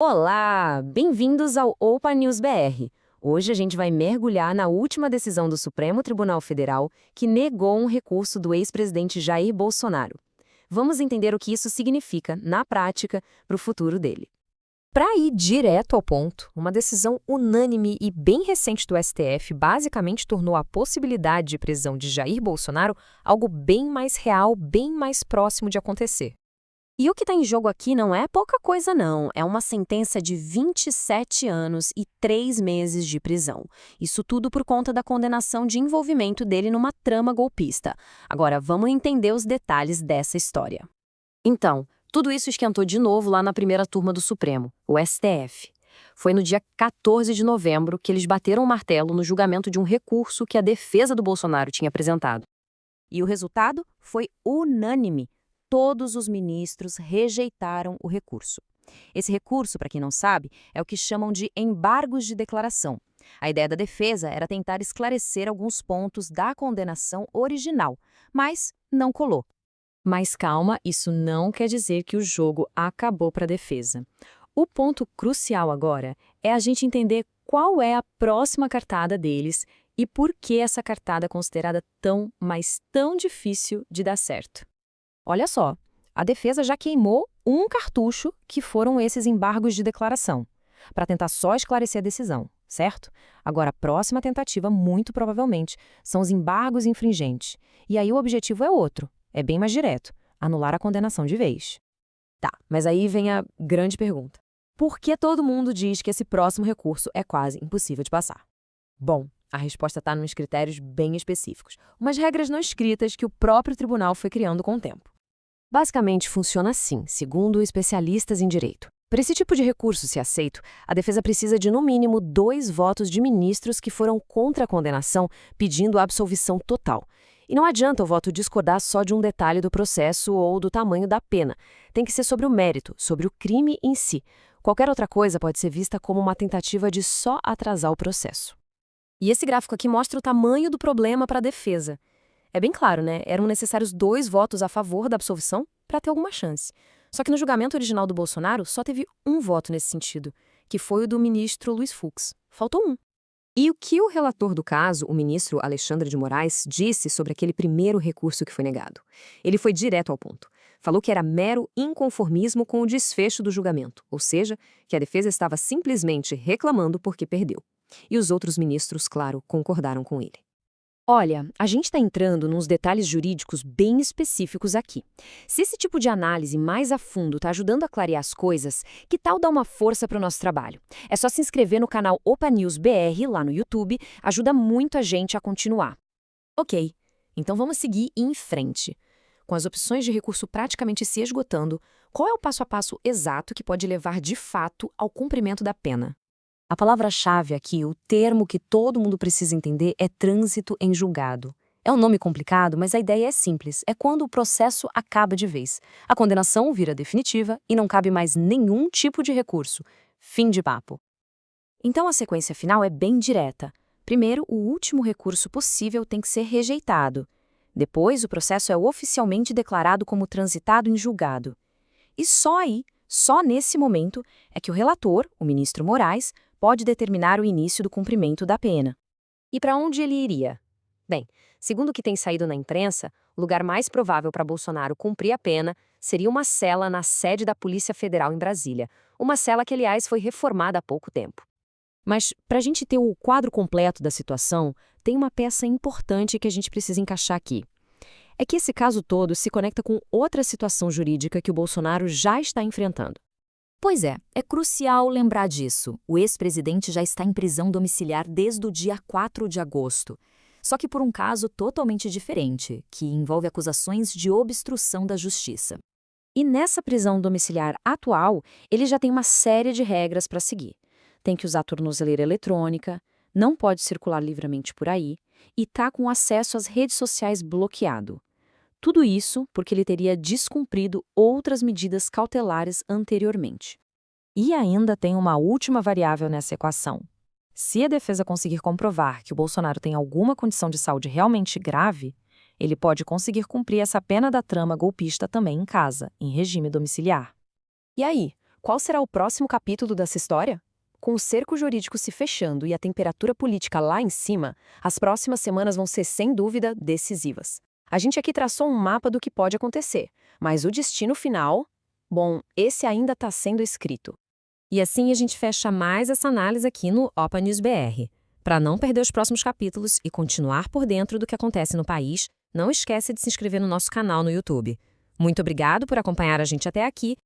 Olá, bem-vindos ao Opa News BR. Hoje a gente vai mergulhar na última decisão do Supremo Tribunal Federal que negou um recurso do ex-presidente Jair Bolsonaro. Vamos entender o que isso significa, na prática, para o futuro dele. Para ir direto ao ponto, uma decisão unânime e bem recente do STF basicamente tornou a possibilidade de prisão de Jair Bolsonaro algo bem mais real, bem mais próximo de acontecer. E o que está em jogo aqui não é pouca coisa, não. É uma sentença de 27 anos e 3 meses de prisão. Isso tudo por conta da condenação de envolvimento dele numa trama golpista. Agora, vamos entender os detalhes dessa história. Então, tudo isso esquentou de novo lá na primeira turma do Supremo, o STF. Foi no dia 14 de novembro que eles bateram o martelo no julgamento de um recurso que a defesa do Bolsonaro tinha apresentado. E o resultado foi unânime. Todos os ministros rejeitaram o recurso. Esse recurso, para quem não sabe, é o que chamam de embargos de declaração. A ideia da defesa era tentar esclarecer alguns pontos da condenação original, mas não colou. Mas calma, isso não quer dizer que o jogo acabou para a defesa. O ponto crucial agora é a gente entender qual é a próxima cartada deles e por que essa cartada é considerada tão, mas tão difícil de dar certo. Olha só, a defesa já queimou um cartucho que foram esses embargos de declaração, para tentar só esclarecer a decisão, certo? Agora, a próxima tentativa, muito provavelmente, são os embargos infringentes. E aí o objetivo é outro, é bem mais direto, anular a condenação de vez. Tá, mas aí vem a grande pergunta. Por que todo mundo diz que esse próximo recurso é quase impossível de passar? Bom, a resposta está nos critérios bem específicos, umas regras não escritas que o próprio tribunal foi criando com o tempo. Basicamente, funciona assim, segundo especialistas em direito. Para esse tipo de recurso ser aceito, a defesa precisa de, no mínimo, 2 votos de ministros que foram contra a condenação, pedindo a absolvição total. E não adianta o voto discordar só de um detalhe do processo ou do tamanho da pena. Tem que ser sobre o mérito, sobre o crime em si. Qualquer outra coisa pode ser vista como uma tentativa de só atrasar o processo. E esse gráfico aqui mostra o tamanho do problema para a defesa. É bem claro, né? Eram necessários 2 votos a favor da absolvição para ter alguma chance. Só que no julgamento original do Bolsonaro só teve um voto nesse sentido, que foi o do ministro Luiz Fux. Faltou um. E o que o relator do caso, o ministro Alexandre de Moraes, disse sobre aquele primeiro recurso que foi negado? Ele foi direto ao ponto. Falou que era mero inconformismo com o desfecho do julgamento, ou seja, que a defesa estava simplesmente reclamando porque perdeu. E os outros ministros, claro, concordaram com ele. Olha, a gente está entrando nos detalhes jurídicos bem específicos aqui. Se esse tipo de análise mais a fundo está ajudando a clarear as coisas, que tal dar uma força para o nosso trabalho? É só se inscrever no canal Opa News BR lá no YouTube, ajuda muito a gente a continuar. Ok, então vamos seguir em frente. Com as opções de recurso praticamente se esgotando, qual é o passo a passo exato que pode levar de fato ao cumprimento da pena? A palavra-chave aqui, o termo que todo mundo precisa entender é trânsito em julgado. É um nome complicado, mas a ideia é simples. É quando o processo acaba de vez. A condenação vira definitiva e não cabe mais nenhum tipo de recurso. Fim de papo. Então a sequência final é bem direta. Primeiro, o último recurso possível tem que ser rejeitado. Depois, o processo é oficialmente declarado como transitado em julgado. E só aí, só nesse momento, é que o relator, o ministro Moraes, pode determinar o início do cumprimento da pena. E para onde ele iria? Bem, segundo o que tem saído na imprensa, o lugar mais provável para Bolsonaro cumprir a pena seria uma cela na sede da Polícia Federal em Brasília, uma cela que, aliás, foi reformada há pouco tempo. Mas, para a gente ter o quadro completo da situação, tem uma peça importante que a gente precisa encaixar aqui. É que esse caso todo se conecta com outra situação jurídica que o Bolsonaro já está enfrentando. Pois é crucial lembrar disso. O ex-presidente já está em prisão domiciliar desde o dia 4 de agosto. Só que por um caso totalmente diferente, que envolve acusações de obstrução da justiça. E nessa prisão domiciliar atual, ele já tem uma série de regras para seguir. Tem que usar tornozeleira eletrônica, não pode circular livremente por aí e está com acesso às redes sociais bloqueado. Tudo isso porque ele teria descumprido outras medidas cautelares anteriormente. E ainda tem uma última variável nessa equação. Se a defesa conseguir comprovar que o Bolsonaro tem alguma condição de saúde realmente grave, ele pode conseguir cumprir essa pena da trama golpista também em casa, em regime domiciliar. E aí, qual será o próximo capítulo dessa história? Com o cerco jurídico se fechando e a temperatura política lá em cima, as próximas semanas vão ser, sem dúvida, decisivas. A gente aqui traçou um mapa do que pode acontecer, mas o destino final, bom, esse ainda está sendo escrito. E assim a gente fecha mais essa análise aqui no OPA News BR. Para não perder os próximos capítulos e continuar por dentro do que acontece no país, não esquece de se inscrever no nosso canal no YouTube. Muito obrigado por acompanhar a gente até aqui